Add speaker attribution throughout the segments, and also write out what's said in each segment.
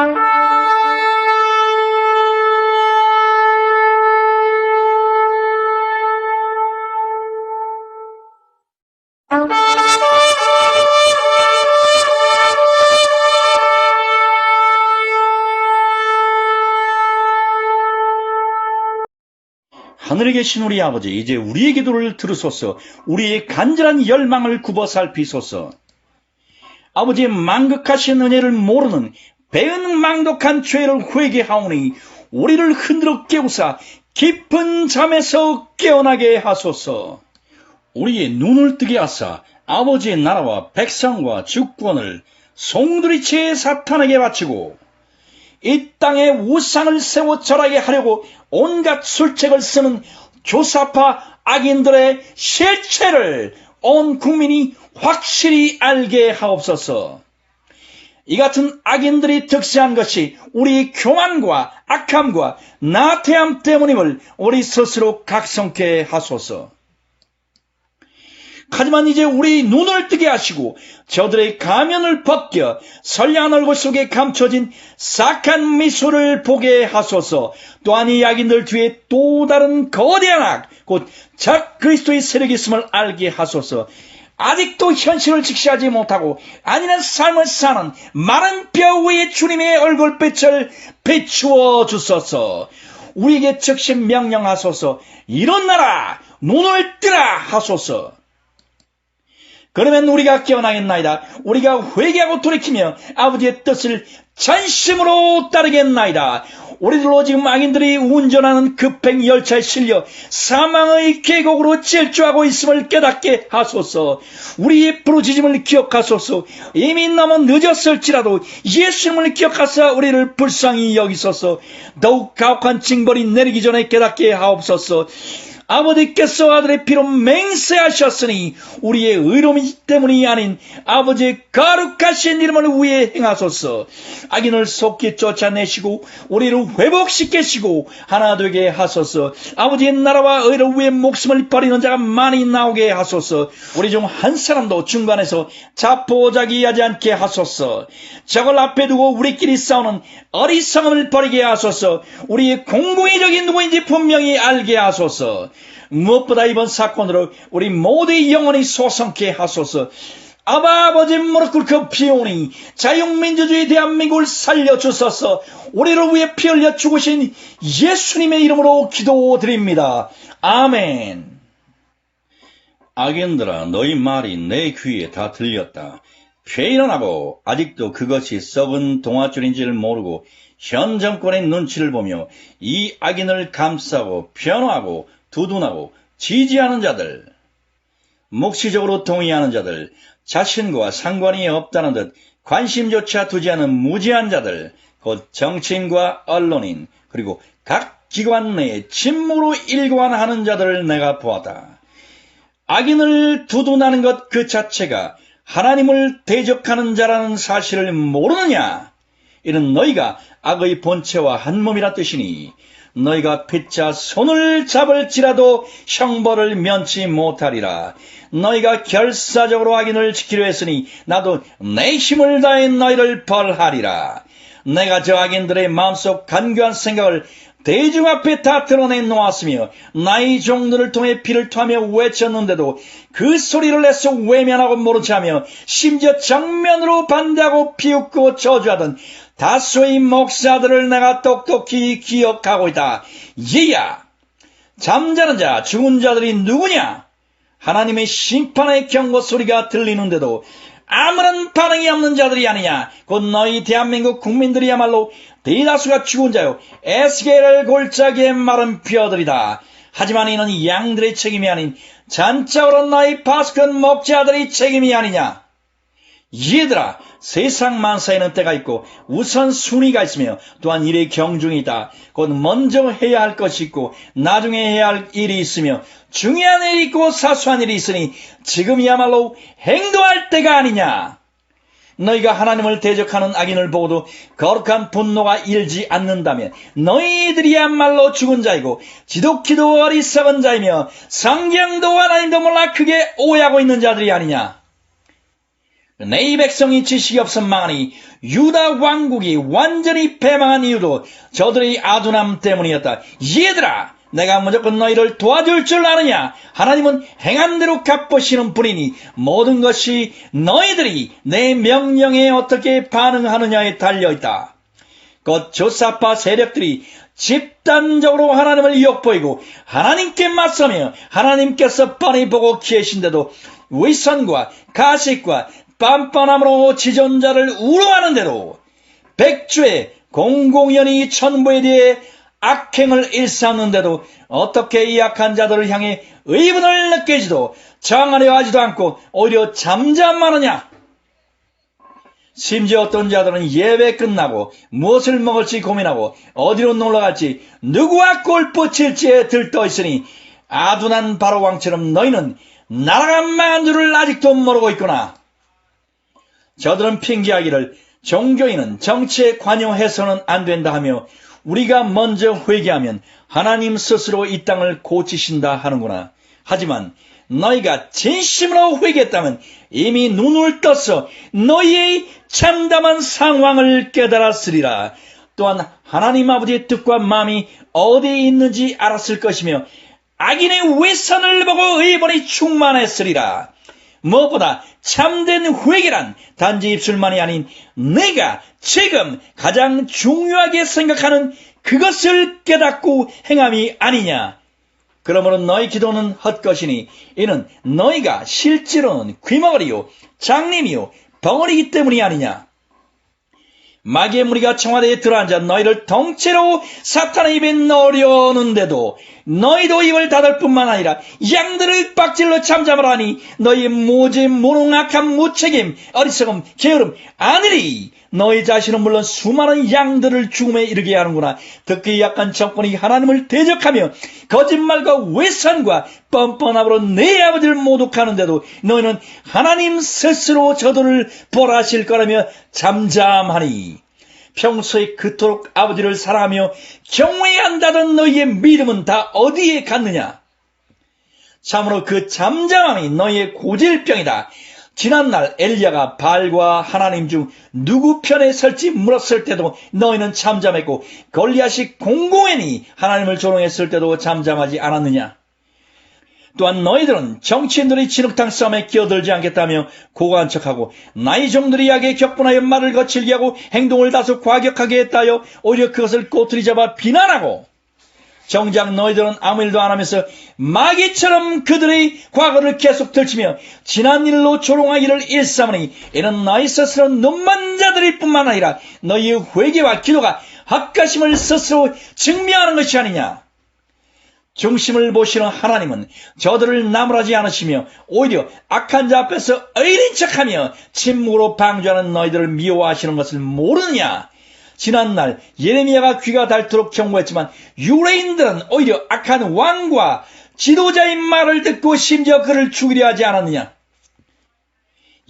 Speaker 1: 하늘에 계신 우리 아버지, 이제 우리의 기도를 들으소서. 우리의 간절한 열망을 굽어 살피소서. 아버지의 만극하신 은혜를 모르는 배은 망독한 죄를 회개하오니 우리를 흔들어 깨우사 깊은 잠에서 깨어나게 하소서. 우리의 눈을 뜨게 하사 아버지의 나라와 백성과 주권을 송두리째 사탄에게 바치고 이 땅에 우상을 세워 절하게 하려고 온갖 술책을 쓰는 교사파 악인들의 실체를 온 국민이 확실히 알게 하옵소서. 이 같은 악인들이 득세한 것이 우리의 교만과 악함과 나태함 때문임을 우리 스스로 각성케 하소서. 하지만 이제 우리 눈을 뜨게 하시고 저들의 가면을 벗겨 선량한 얼굴 속에 감춰진 사악한 미소를 보게 하소서. 또한 이 악인들 뒤에 또 다른 거대한 악, 곧 적그리스도의 세력이 있음을 알게 하소서. 아직도 현실을 직시하지 못하고 아니란 삶을 사는 마른 뼈 위에 주님의 얼굴빛을 비추어 주소서. 우리에게 즉시 명령하소서. 일어나라, 눈을 뜨라 하소서. 그러면 우리가 깨어나겠나이다. 우리가 회개하고 돌이키며 아버지의 뜻을 전심으로 따르겠나이다. 우리들로 지금 악인들이 운전하는 급행 열차에 실려 사망의 계곡으로 질주하고 있음을 깨닫게 하소서. 우리의 부르짖음을 기억하소서. 이미 너무 늦었을지라도 예수님을 기억하사 우리를 불쌍히 여기소서. 더욱 가혹한 징벌이 내리기 전에 깨닫게 하옵소서. 아버지께서 아들의 피로 맹세하셨으니 우리의 의로움 때문이 아닌 아버지의 거룩하신 이름을 위해 행하소서. 악인을 속히 쫓아내시고 우리를 회복시키시고 하나 되게 하소서. 아버지의 나라와 의를 위해 목숨을 버리는 자가 많이 나오게 하소서. 우리 중 한 사람도 중간에서 자포자기하지 않게 하소서. 적을 앞에 두고 우리끼리 싸우는 어리석음을 버리게 하소서. 우리의 공공의 적이 누구인지 분명히 알게 하소서. 무엇보다 이번 사건으로 우리 모두의 영혼이 소성케 하소서. 아버지 무릎 꿇고 비오니 자유민주주의 대한민국을 살려주소서. 우리를 위해 피 흘려 죽으신 예수님의 이름으로 기도드립니다. 아멘. 악인들아, 너희 말이 내 귀에 다 들렸다. 회의론하고 아직도 그것이 썩은 동아줄인지를 모르고 현 정권의 눈치를 보며 이 악인을 감싸고 변호하고 두둔하고 지지하는 자들, 묵시적으로 동의하는 자들, 자신과 상관이 없다는 듯 관심조차 두지 않은 무지한 자들, 곧 정치인과 언론인, 그리고 각 기관 내에 침묵으로 일관하는 자들을 내가 보았다. 악인을 두둔하는 것 그 자체가 하나님을 대적하는 자라는 사실을 모르느냐? 이는 너희가 악의 본체와 한 몸이라 뜻이니 너희가 피차 손을 잡을지라도 형벌을 면치 못하리라. 너희가 결사적으로 악인을 지키려 했으니 나도 내 힘을 다해 너희를 벌하리라. 내가 저 악인들의 마음속 간교한 생각을 대중 앞에 다 드러내 놓았으며 나의 종들을 통해 피를 토하며 외쳤는데도 그 소리를 내서 외면하고 모른 체하며 심지어 정면으로 반대하고 비웃고 저주하던 다수의 목사들을 내가 똑똑히 기억하고 있다. 얘야, 잠자는 자, 죽은 자들이 누구냐? 하나님의 심판의 경고 소리가 들리는데도 아무런 반응이 없는 자들이 아니냐? 곧 너희 대한민국 국민들이야말로 대다수가 죽은 자요 에스겔을 골짜기에 마른 뼈들이다. 하지만 이는 양들의 책임이 아닌 잔짝으로 너희 파수꾼 목자들의 책임이 아니냐? 얘들아, 세상 만사에는 때가 있고 우선순위가 있으며 또한 일의 경중이 있다. 곧 먼저 해야 할 것이 있고 나중에 해야 할 일이 있으며 중요한 일이 있고 사소한 일이 있으니 지금이야말로 행동할 때가 아니냐. 너희가 하나님을 대적하는 악인을 보고도 거룩한 분노가 일지 않는다면 너희들이야말로 죽은 자이고 지독히도 어리석은 자이며 성경도 하나님도 몰라 크게 오해하고 있는 자들이 아니냐. 내 백성이 지식이 없어 망하니 유다 왕국이 완전히 패망한 이유도 저들의 아둔함 때문이었다. 얘들아, 내가 무조건 너희를 도와줄 줄 아느냐? 하나님은 행한 대로 갚으시는 분이니 모든 것이 너희들이 내 명령에 어떻게 반응하느냐에 달려있다. 곧 조사파 세력들이 집단적으로 하나님을 욕보이고 하나님께 맞서며 하나님께서 뻔히 보고 계신데도 위선과 가식과 빤빤함으로 지존자를 우롱하는 대로 백주의 공공연히 천부에 대해 악행을 일삼는데도 어떻게 이 악한 자들을 향해 의분을 느끼지도 정하려 하지도 않고 오히려 잠잠하느냐? 심지어 어떤 자들은 예배 끝나고 무엇을 먹을지 고민하고 어디로 놀러갈지 누구와 골프 칠지에 들떠 있으니 아둔한 바로 왕처럼 너희는 나라가 망한 줄을 아직도 모르고 있구나. 저들은 핑계하기를 종교인은 정치에 관여해서는 안 된다 하며 우리가 먼저 회개하면 하나님 스스로 이 땅을 고치신다 하는구나. 하지만 너희가 진심으로 회개했다면 이미 눈을 떠서 너희의 참담한 상황을 깨달았으리라. 또한 하나님 아버지의 뜻과 마음이 어디에 있는지 알았을 것이며 악인의 외선을 보고 의본이 충만했으리라. 무엇보다 참된 회개란 단지 입술만이 아닌 내가 지금 가장 중요하게 생각하는 그것을 깨닫고 행함이 아니냐. 그러므로 너희 기도는 헛것이니 이는 너희가 실제로는 귀머거리요 장님이요 벙어리이기 때문이 아니냐. 마귀의 무리가 청와대에 들어앉아 너희를 통째로 사탄의 입에 넣으려는데도 너희도 입을 닫을 뿐만 아니라 양들을 빡질러 잠잠하라 하니 너희의 모지 무능악한 무책임 어리석음 게으름 아니리. 너희 자신은 물론 수많은 양들을 죽음에 이르게 하는구나. 듣기 약한 정권이 하나님을 대적하며 거짓말과 외선과 뻔뻔함으로 내 아버지를 모독하는데도 너희는 하나님 스스로 저들을 벌하실 거라며 잠잠하니 평소에 그토록 아버지를 사랑하며 경외한다던 너희의 믿음은 다 어디에 갔느냐. 참으로 그 잠잠함이 너희의 고질병이다. 지난날 엘리야가 바알과 하나님 중 누구 편에 설지 물었을 때도 너희는 잠잠했고 골리앗이 공공연히 하나님을 조롱했을 때도 잠잠하지 않았느냐. 또한 너희들은 정치인들이 진흙탕 싸움에 끼어들지 않겠다며 고고한 척하고 나이 종들이 약에 격분하여 말을 거칠게 하고 행동을 다소 과격하게 했다여 오히려 그것을 꼬투리 잡아 비난하고 정작 너희들은 아무 일도 안 하면서 마귀처럼 그들의 과거를 계속 들치며 지난 일로 조롱하기를 일삼으니 이는 너희 스스로 눈먼 자들일 뿐만 아니라 너희의 회개와 기도가 헛것임을 스스로 증명하는 것이 아니냐. 중심을 보시는 하나님은 저들을 나무라지 않으시며 오히려 악한 자 앞에서 의린 척하며 침묵으로 방주하는 너희들을 미워하시는 것을 모르느냐. 지난날 예레미야가 귀가 닳도록 경고했지만 유대인들은 오히려 악한 왕과 지도자의 말을 듣고 심지어 그를 죽이려 하지 않았느냐.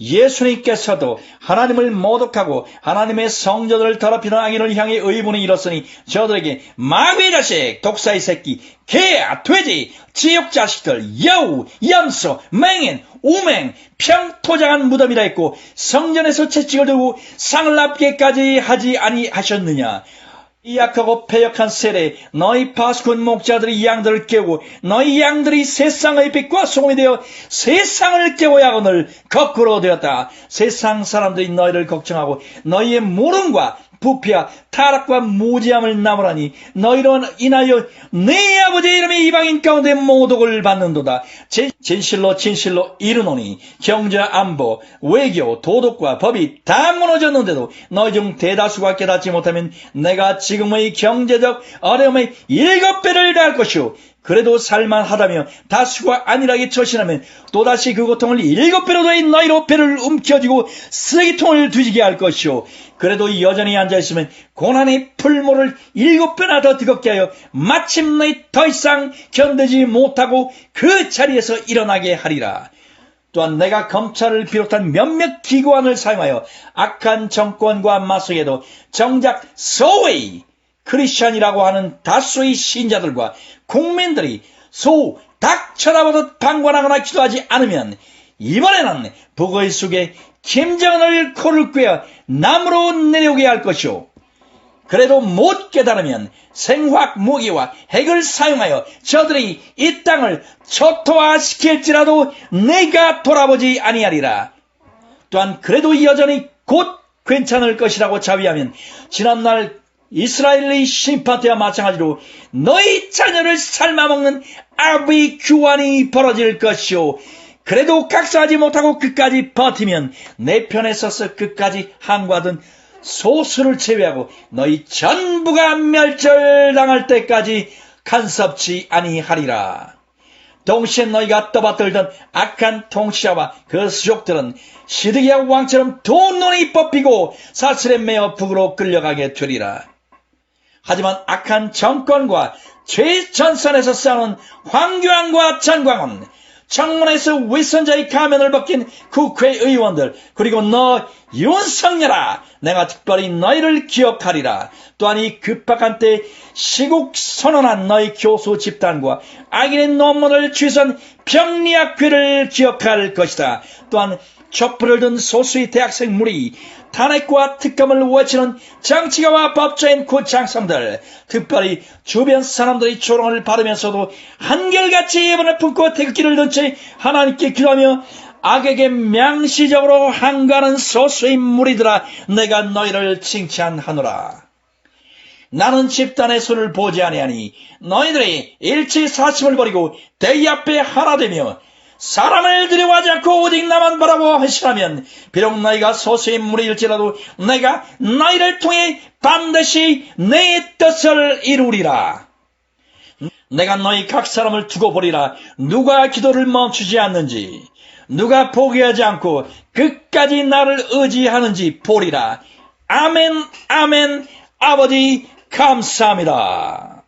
Speaker 1: 예수님께서도 하나님을 모독하고 하나님의 성전을 더럽히는 악인을 향해 의분이 일었으니 저들에게 마귀의 자식, 독사의 새끼, 개, 돼지, 지옥 자식들, 여우, 염소, 맹인, 우맹, 평토장한 무덤이라 했고 성전에서 채찍을 들고 상을 납게까지 하지 아니하셨느냐. 이 약하고 패역한 세례 너희 파수꾼 목자들이 양들을 깨우고 너희 양들이 세상의 빛과 소금이 되어 세상을 깨워야 하거늘 거꾸로 되었다. 세상 사람들이 너희를 걱정하고 너희의 모름과 부패와 타락과 무지함을 나무라니 너희로 인하여 내 아버지의 이름의 이방인 가운데 모독을 받는도다. 진실로 이르노니 경제 안보 외교 도덕과 법이 다 무너졌는데도 너희 중 대다수가 깨닫지 못하면 내가 지금의 경제적 어려움의 7배를 더할 것이오. 그래도 살만하다며 다수가 안일하게 처신하면 또다시 그 고통을 7배로 더해 너희로 배를 움켜쥐고 쓰레기통을 뒤지게 할 것이오. 그래도 여전히 앉아있으면 고난의 풀모를 7배나 더 뜨겁게 하여 마침내 더 이상 견디지 못하고 그 자리에서 일어나게 하리라. 또한 내가 검찰을 비롯한 몇몇 기관을 사용하여 악한 정권과 맞서게도 정작 소위 크리스찬이라고 하는 다수의 신자들과 국민들이 닭 쳐다보듯 방관하거나 기도하지 않으면 이번에는 북의 속에 김정은을 코를 꿰어 남으로 내려오게 할 것이오. 그래도 못 깨달으면 생화학 무기와 핵을 사용하여 저들이 이 땅을 초토화시킬지라도 내가 돌아보지 아니하리라. 또한 그래도 여전히 곧 괜찮을 것이라고 자위하면 지난날 이스라엘의 심판 때와 마찬가지로 너희 자녀를 삶아먹는 아비 규환이 벌어질 것이오. 그래도 각사하지 못하고 끝까지 버티면 내 편에 서서 끝까지 항구하던 소수를 제외하고 너희 전부가 멸절당할 때까지 간섭지 아니하리라. 동시에 너희가 떠받들던 악한 통치자와 그 수족들은 시드기야 왕처럼 두 눈이 뽑히고 사슬에 매어 북으로 끌려가게 되리라. 하지만 악한 정권과 최전선에서 싸우는 황교안과 전광훈, 청문회에서 위선자의 가면을 벗긴 국회의원들, 그리고 너 윤석열아, 내가 특별히 너희를 기억하리라. 또한 이 급박한 때 시국 선언한 너희 교수 집단과 악인의 논문을 취소한 병리학회를 기억할 것이다. 또한 촛불을 든 소수의 대학생 무리, 탄핵과 특검을 외치는 정치가와 법조인 구창성들, 특별히 주변 사람들의 조롱을 받으면서도 한결같이 예분을 품고 태극기를 든 채 하나님께 기도하며 악에게 명시적으로 항거하는 소수의 무리들아, 내가 너희를 칭찬하노라. 나는 집단의 수를 보지 아니하니 너희들이 일치사심을 버리고 대의 앞에 하나 되며 사람을 두려워하지 않고 오직 나만 바라고 하시라면 비록 너희가 소수의 무리일지라도 내가 너희를 통해 반드시 내 뜻을 이루리라. 내가 너희 각 사람을 두고 보리라. 누가 기도를 멈추지 않는지, 누가 포기하지 않고 끝까지 나를 의지하는지 보리라. 아멘, 아멘. 아버지 감사합니다.